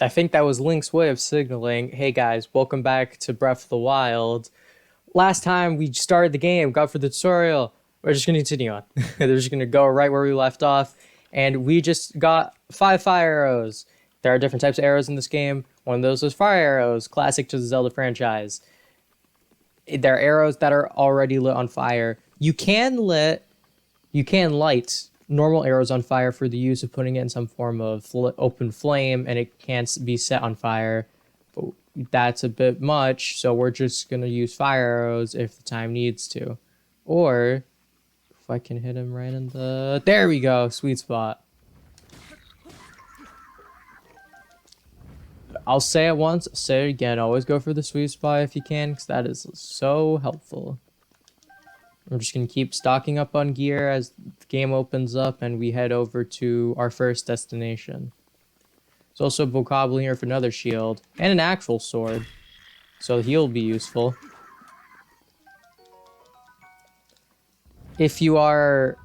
I think that was Link's way of signaling, hey guys, welcome back to Breath of the Wild. Last time we started the game, got for the tutorial. We're just going to continue on. They're just going to go right where we left off. And we just got 5 fire arrows. There are different types of arrows in this game. One of those was fire arrows, classic to the Zelda franchise. They're arrows that are already lit on fire. You can light normal arrows on fire for the use of putting it in some form of open flame, and it can be set on fire. But that's a bit much, so we're just going to use fire arrows if the time needs to. Or, if I can hit him right in the... There we go, sweet spot. I'll say it once, I'll say it again. Always go for the sweet spot if you can, because that is so helpful. I'm just going to keep stocking up on gear as the game opens up and we head over to our first destination. There's also a bokoblin here for another shield and an actual sword, so he'll be useful. If you are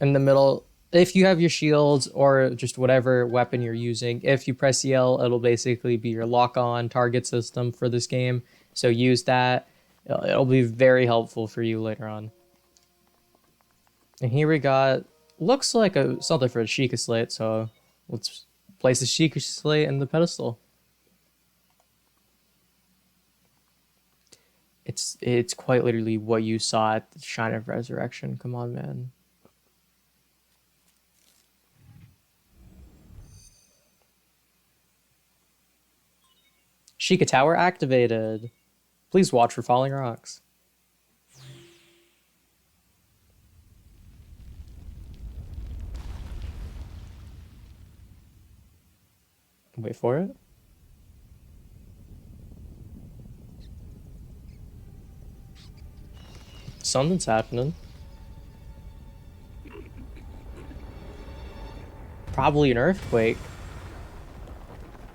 in the middle, if you have your shields or just whatever weapon you're using, if you press L, it'll basically be your lock-on target system for this game, so use that. It'll be very helpful for you later on. And here we got, looks like something for a Shika Slate, so let's place the Shika Slate in the pedestal. It's quite literally what you saw at the Shrine of Resurrection. Come on, man. Shika Tower activated. Please watch for falling rocks. Wait for it. Something's happening. Probably an earthquake.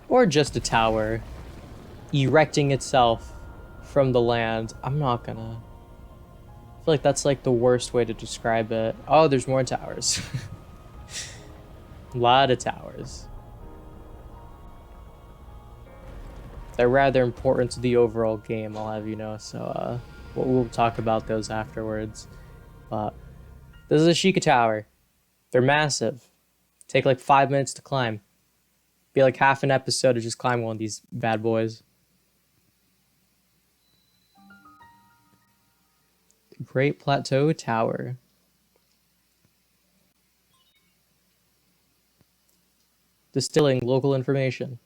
Or just a tower erecting itself from the land. I'm not gonna... I feel like that's like the worst way to describe it. Oh, there's more towers. A lot of towers. They're rather important to the overall game, I'll have you know, so we'll talk about those afterwards. But this is a Shika Tower. They're massive. Take like 5 minutes to climb. Be like half an episode to just climb one of these bad boys. Great Plateau Tower. Distilling local information.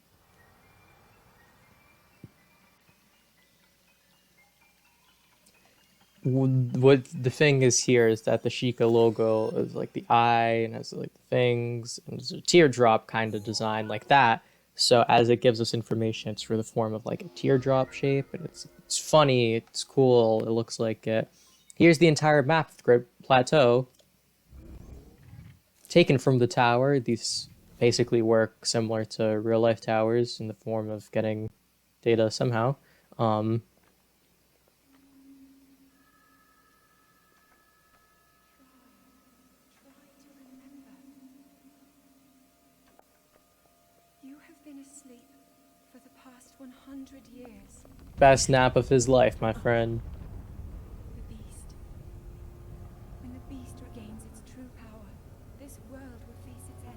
What the thing is here is that the Shika logo is like the eye and has like the things and it's a teardrop kind of design like that. So as it gives us information, it's for the form of like a teardrop shape, and it's funny, it's cool, it looks like it. Here's the entire map of the Great Plateau, taken from the tower. These basically work similar to real life towers in the form of getting data somehow. Best nap of his life, my friend. The beast. When the beast regains its true power, this world will face its end.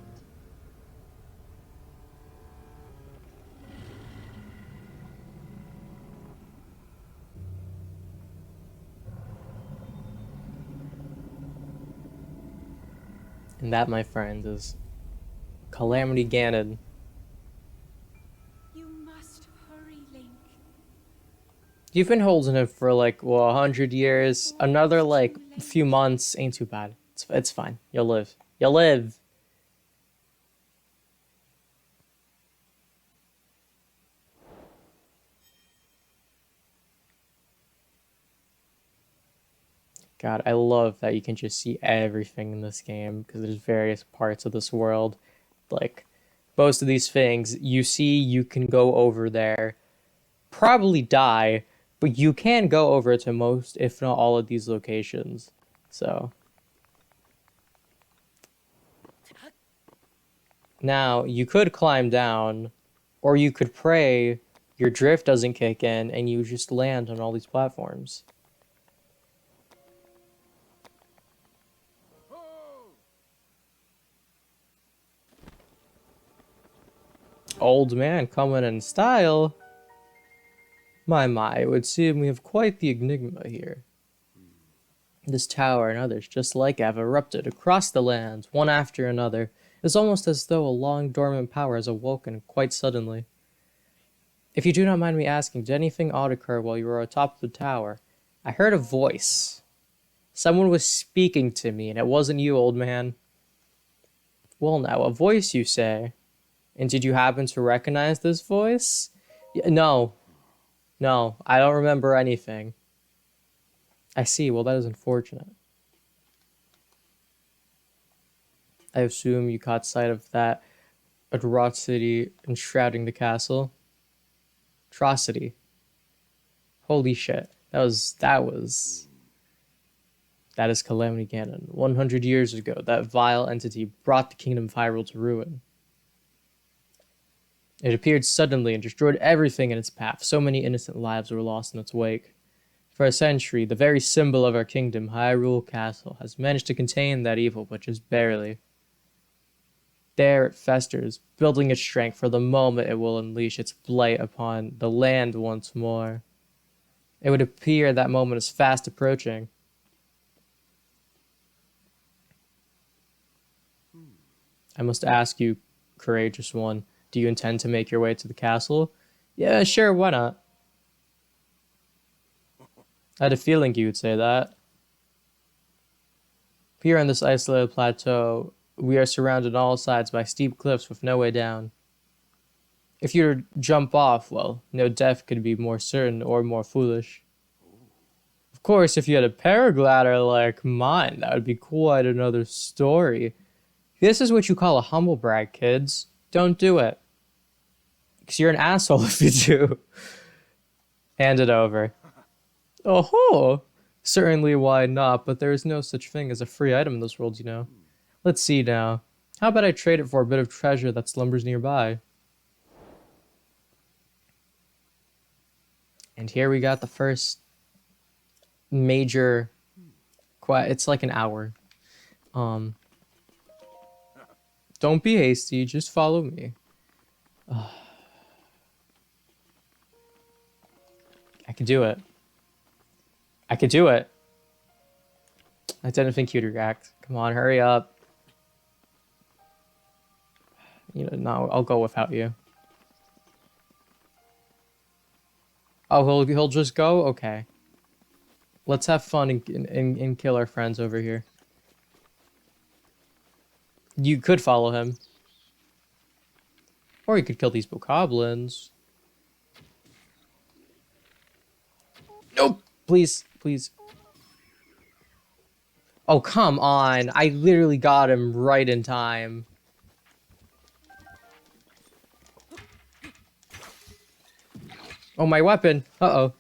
And that, my friend, is Calamity Ganon. You've been holding it for like, well, 100 years. Another like few months ain't too bad. It's fine. You'll live. You'll live. God, I love that you can just see everything in this game because there's various parts of this world. Like, most of these things you see, you can go over there, probably die, but you can go over to most, if not all, of these locations. So now you could climb down, Or you could pray your drift doesn't kick in and you just land on all these platforms. Old man coming in style. My, it would seem we have quite the enigma here. This tower and others just like it have erupted across the lands, one after another. It's almost as though a long dormant power has awoken quite suddenly. If you do not mind me asking, did anything odd occur while you were atop of the tower? I heard a voice. Someone was speaking to me, and it wasn't you, old man. Well now, a voice you say? And did you happen to recognize this voice? No, I don't remember anything. I see, well that is unfortunate. I assume you caught sight of that atrocity enshrouding the castle. Atrocity. Holy shit. That is Calamity Ganon. 100 years ago, that vile entity brought the kingdom of Hyrule to ruin. It appeared suddenly and destroyed everything in its path. So many innocent lives were lost in its wake. For a century, the very symbol of our kingdom, Hyrule Castle, has managed to contain that evil, but just barely. There it festers, building its strength for the moment it will unleash its blight upon the land once more. It would appear that moment is fast approaching. I must ask you, courageous one, do you intend to make your way to the castle? Yeah, sure, why not? I had a feeling you would say that. Here on this isolated plateau, we are surrounded on all sides by steep cliffs with no way down. If you were to jump off, well, no death could be more certain or more foolish. Of course, if you had a paraglider like mine, that would be quite another story. This is what you call a humble brag, kids. Don't do it. Because you're an asshole if you do. Hand it over. Oh, certainly why not, but there is no such thing as a free item in this world, you know. Let's see now. How about I trade it for a bit of treasure that slumbers nearby? And here we got the first major quest. It's like an hour. Don't be hasty, just follow me. I could do it. I could do it. I didn't think you'd react. Come on, hurry up. You know, no, I'll go without you. Oh, he'll just go? Okay. Let's have fun and kill our friends over here. You could follow him. Or you could kill these bokoblins. Nope! Please, please. Oh, come on. I literally got him right in time. Oh, my weapon. Uh-oh.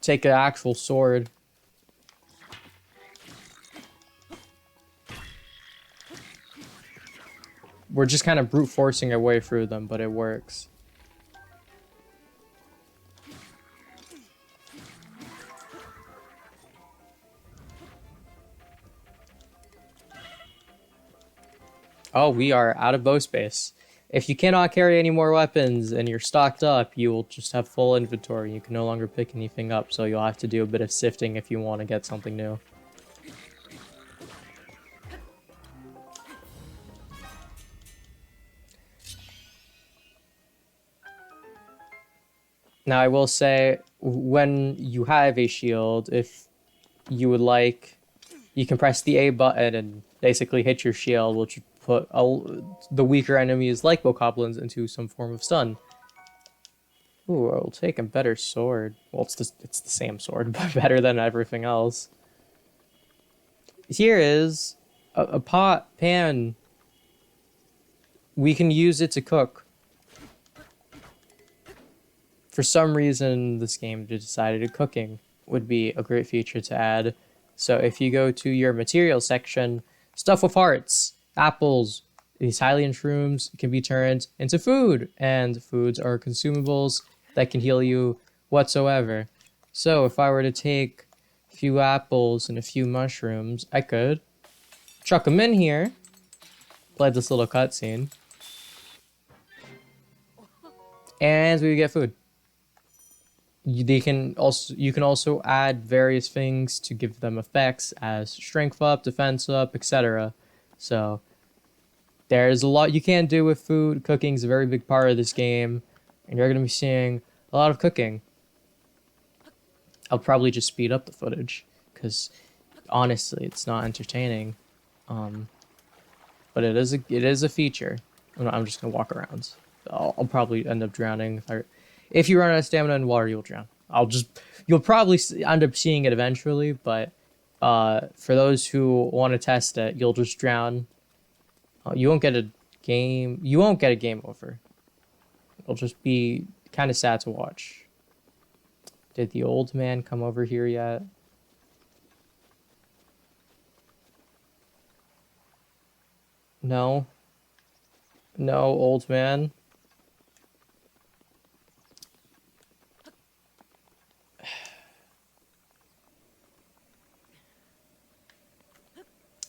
Take an actual sword. We're just kind of brute forcing our way through them, but it works. Oh, we are out of bow space. If you cannot carry any more weapons and you're stocked up, you will just have full inventory. You can no longer pick anything up, so you'll have to do a bit of sifting if you want to get something new. Now, I will say, when you have a shield, if you would like, you can press the A button and basically hit your shield, which would put the weaker enemies like bokoblins into some form of stun. Ooh, I'll take a better sword. Well, it's the same sword, but better than everything else. Here is a pan. We can use it to cook. For some reason, this game decided cooking would be a great feature to add. So if you go to your material section, stuff with hearts, apples, These Hylian shrooms can be turned into food, and foods are consumables that can heal you whatsoever. So if I were to take a few apples and a few mushrooms, I could chuck them in here, play this little cutscene, and we get food. You can also add various things to give them effects as strength up, defense up, etc. So there's a lot you can do with food. Cooking is a very big part of this game, and you're going to be seeing a lot of cooking. I'll probably just speed up the footage because honestly, it's not entertaining. But it is a feature. I'm just gonna walk around. I'll probably end up drowning if you run out of stamina in water, you'll drown. You'll probably end up seeing it eventually, but for those who want to test it, you'll just drown. You won't get a game. You won't get a game over. It'll just be kind of sad to watch. Did the old man come over here yet? No. No, old man.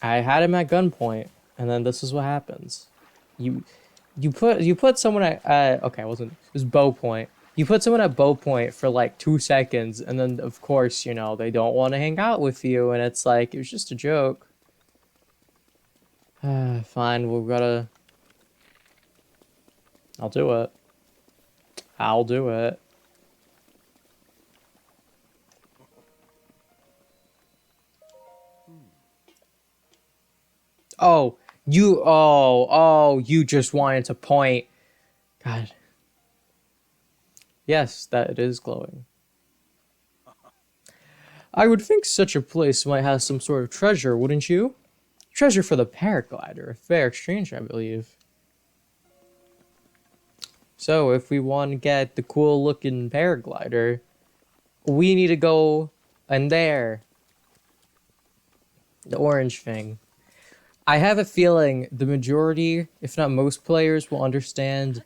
I had him at gunpoint, and then this is what happens. You put someone at okay, it was bow point. You put someone at bow point for like 2 seconds, and then of course, you know, they don't want to hang out with you, and it's like, it was just a joke. Fine, I'll do it. I'll do it. You just wanted to point. God. Yes, that it is glowing. I would think such a place might have some sort of treasure, wouldn't you? Treasure for the paraglider, a fair exchange, I believe. So, if we want to get the cool looking paraglider, we need to go in there. The orange thing. I have a feeling the majority, if not most players, will understand.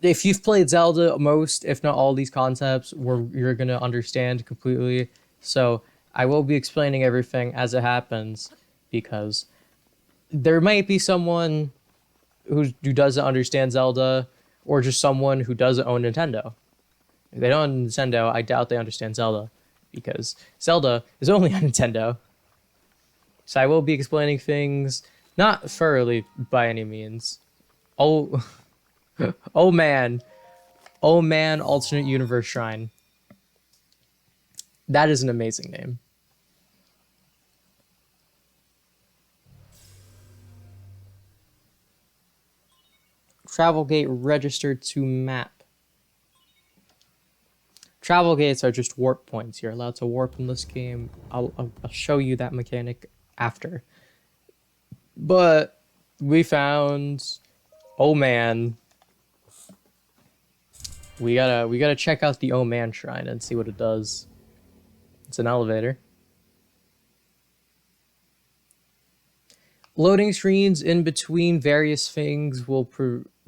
If you've played Zelda, most, if not all these concepts, you're going to understand completely. So I will be explaining everything as it happens, because there might be someone who doesn't understand Zelda, or just someone who doesn't own Nintendo. If they don't own Nintendo, I doubt they understand Zelda, because Zelda is only on Nintendo. So I will be explaining things, not thoroughly by any means. Oh, oh man, alternate universe shrine. That is an amazing name. Travel gate registered to map. Travel gates are just warp points. You're allowed to warp in this game. I'll show you that mechanic after. But we found, oh man, we gotta check out the Omen shrine and see what it does. It's an elevator. Loading screens in between various things will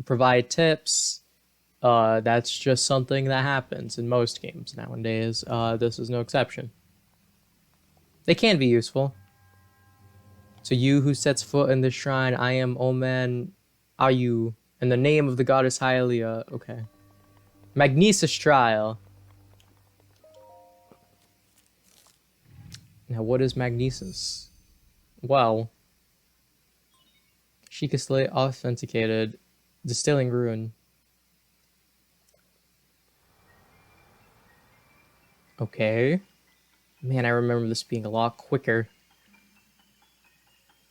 provide tips. That's just something that happens in most games nowadays. This is no exception. They can be useful. To you who sets foot in this shrine, I am Omen. Are you? In the name of the goddess Hylia. Okay. Magisius Trial. Now, what is Magisius? Well, Shika Slate authenticated. Distilling rune. Okay. Man, I remember this being a lot quicker.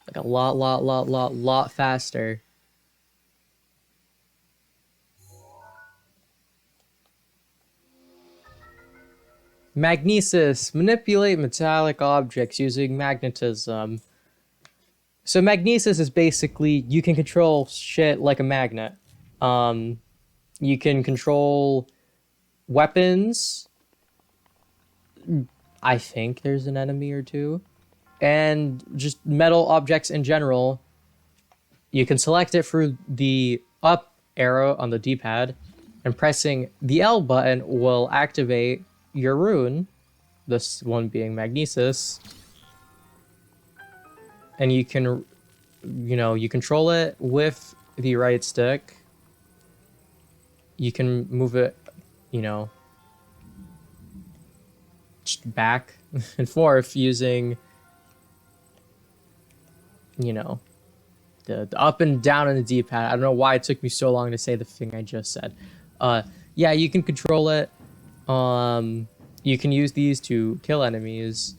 Like a lot faster. Magnesis. Manipulate metallic objects using magnetism. So magnesis is basically, you can control shit like a magnet. You can control weapons. I think there's an enemy or two. And just metal objects in general. You can select it through the up arrow on the D-pad, and pressing the L button will activate your rune, this one being Magnesis, and you can, you control it with the right stick. You can move it, just back and forth using, the up and down on the D-pad. I don't know why it took me so long to say the thing I just said. Yeah, you can control it. You can use these to kill enemies.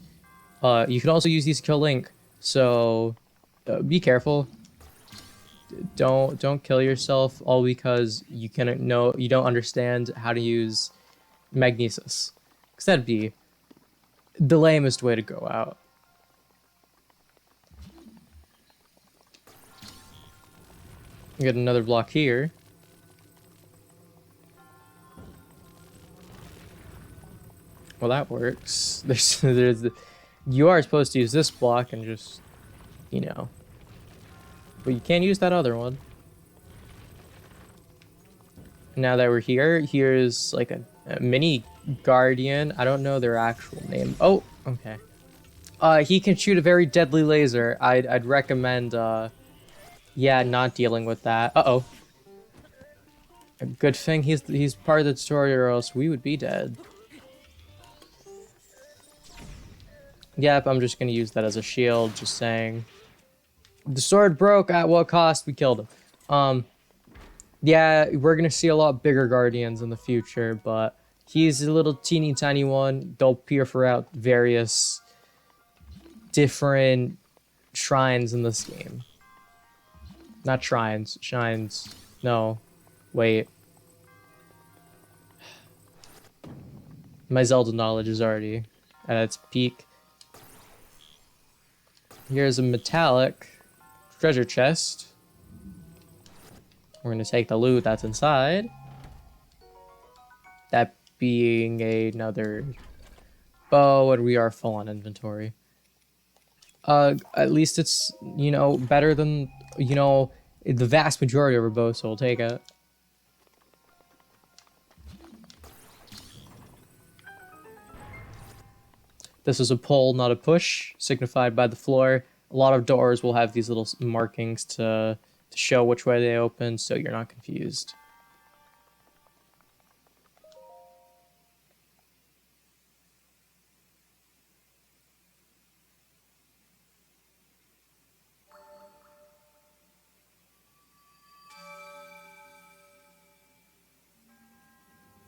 You can also use these to kill Link. So be careful. Don't kill yourself all because you don't understand how to use Magnesis. Because that'd be the lamest way to go out. We got another block here. Well, that works. You are supposed to use this block and just, but you can't use that other one. Now that we're here, here's like a mini guardian. I don't know their actual name. Oh, okay. He can shoot a very deadly laser. I'd recommend, yeah, not dealing with that. Uh-oh. A good thing he's part of the tutorial, or else we would be dead. Yep, I'm just gonna use that as a shield, just saying. The sword broke, at what cost? We killed him. Yeah, we're gonna see a lot bigger guardians in the future, but he's a little teeny tiny one. They'll peer throughout various different shrines in this game. Not shrines, shines. No, wait. My Zelda knowledge is already at its peak. Here's a metallic treasure chest. We're gonna take the loot that's inside. That being another bow, and we are full on inventory. At least it's, better than, the vast majority of our bows, so we'll take it. This is a pull, not a push, signified by the floor. A lot of doors will have these little markings to show which way they open, so you're not confused.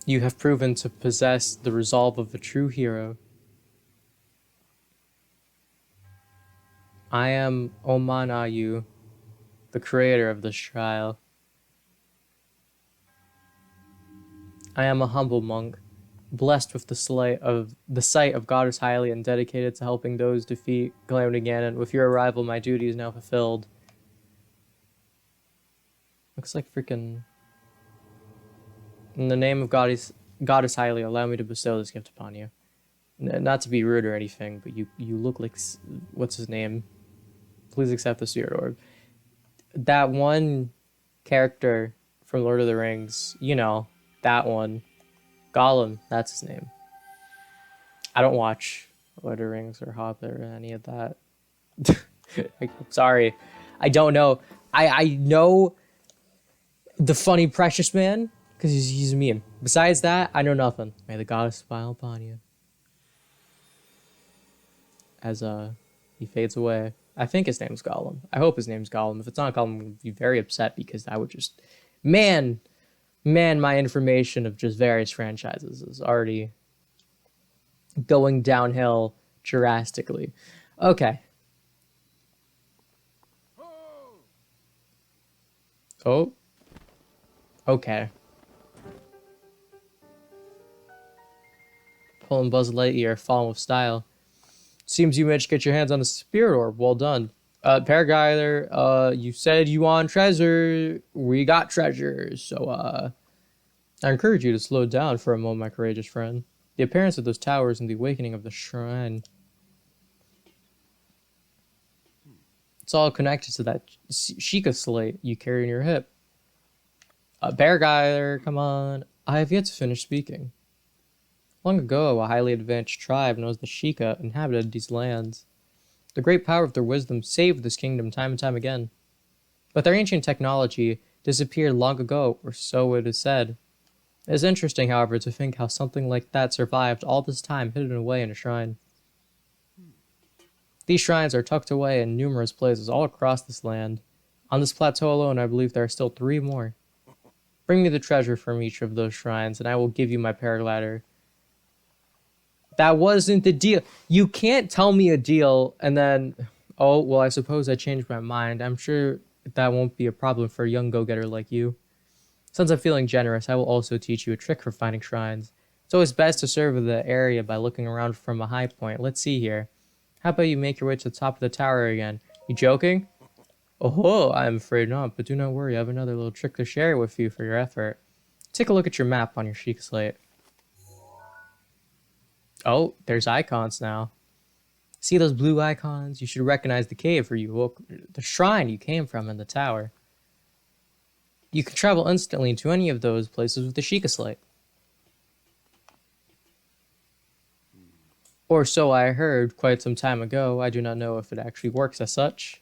You have proven to possess the resolve of a true hero. I am Omen, the creator of this trial. I am a humble monk, blessed with the sight of Goddess Hylia and dedicated to helping those defeat Calamity Ganon. With your arrival, my duty is now fulfilled. Looks like freaking... In the name of Goddess Hylia, allow me to bestow this gift upon you. Not to be rude or anything, but you look like... What's his name? Please accept the Spirit Orb. That one character from Lord of the Rings, that one. Gollum, that's his name. I don't watch Lord of the Rings or Hobbit or any of that. I'm sorry. I don't know. I know the funny Precious Man, because he's a meme. Besides that, I know nothing. May the goddess smile upon you. As he fades away. I think his name's Gollum. I hope his name's Gollum. If it's not Gollum, I'm going to be very upset because I would just... Man, my information of just various franchises is already going downhill drastically. Okay. Oh. Okay. Pulling Buzz Lightyear, falling with style. Seems you managed to get your hands on a Spirit Orb. Well done. Paraglider, you said you want treasure. We got treasure. So, I encourage you to slow down for a moment, my courageous friend. The appearance of those towers and the awakening of the shrine. It's all connected to that Shika Slate you carry in your hip. Bear guy, come on. I have yet to finish speaking. Long ago, a highly advanced tribe known as the Shika inhabited these lands. The great power of their wisdom saved this kingdom time and time again. But their ancient technology disappeared long ago, or so it is said. It is interesting, however, to think how something like that survived all this time hidden away in a shrine. These shrines are tucked away in numerous places all across this land. On this plateau alone, I believe there are still 3 more. Bring me the treasure from each of those shrines, and I will give you my paraglider. That wasn't the deal. You can't tell me a deal, and then... Oh, well, I suppose I changed my mind. I'm sure that won't be a problem for a young go-getter like you. Since I'm feeling generous, I will also teach you a trick for finding shrines. It's always best to survey the area by looking around from a high point. Let's see here. How about you make your way to the top of the tower again? You joking? Oh, I'm afraid not, but do not worry. I have another little trick to share with you for your effort. Take a look at your map on your Shika Slate. Oh, there's icons now. See those blue icons? You should recognize the cave where you woke, the shrine you came from in the tower. You can travel instantly to any of those places with the Shika Slate. Or so I heard quite some time ago. I do not know if it actually works as such.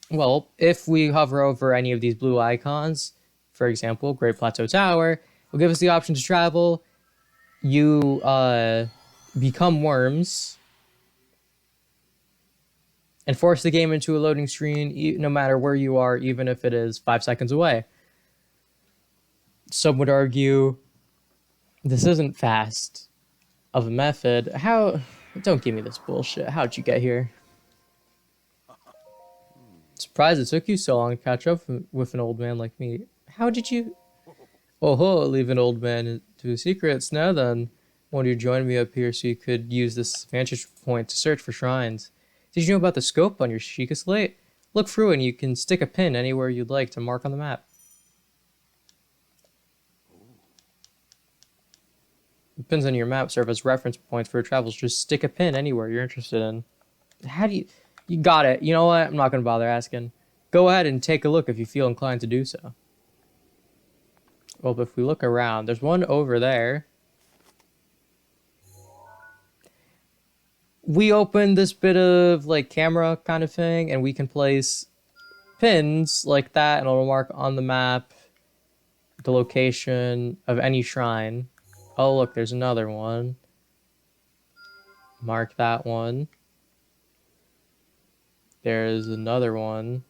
Well, if we hover over any of these blue icons, for example, Great Plateau Tower, will give us the option to travel. You become worms and force the game into a loading screen no matter where you are, even if it is 5 seconds away. Some would argue this isn't fast of a method. How? Don't give me this bullshit. How'd you get here? Surprised it took you so long to catch up with an old man like me. How did you... Oh ho, leave an old man to his secrets. Now then, wanted you to join me up here so you could use this vantage point to search for shrines. Did you know about the scope on your Shika Slate? Look through and you can stick a pin anywhere you'd like to mark on the map. The pins on your map serve as reference points for your travels. Just stick a pin anywhere you're interested in. How do you... You got it. You know what? I'm not going to bother asking. Go ahead and take a look if you feel inclined to do so. Well, but if we look around, there's one over there. We open this bit of, like, camera kind of thing, and we can place pins like that, and it'll mark on the map the location of any shrine. Oh, look, there's another one. Mark that one. There's another one.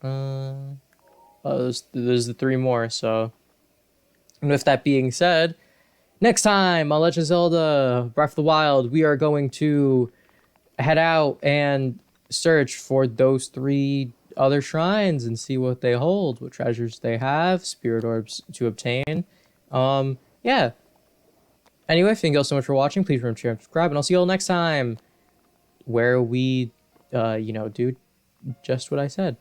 Oh, there's the 3 more, so... And with that being said, next time on Legend of Zelda Breath of the Wild, we are going to head out and search for those 3 other shrines and see what they hold, what treasures they have, spirit orbs to obtain. Yeah. Anyway, thank you all so much for watching. Please remember to share and subscribe, and I'll see you all next time, where we, do just what I said.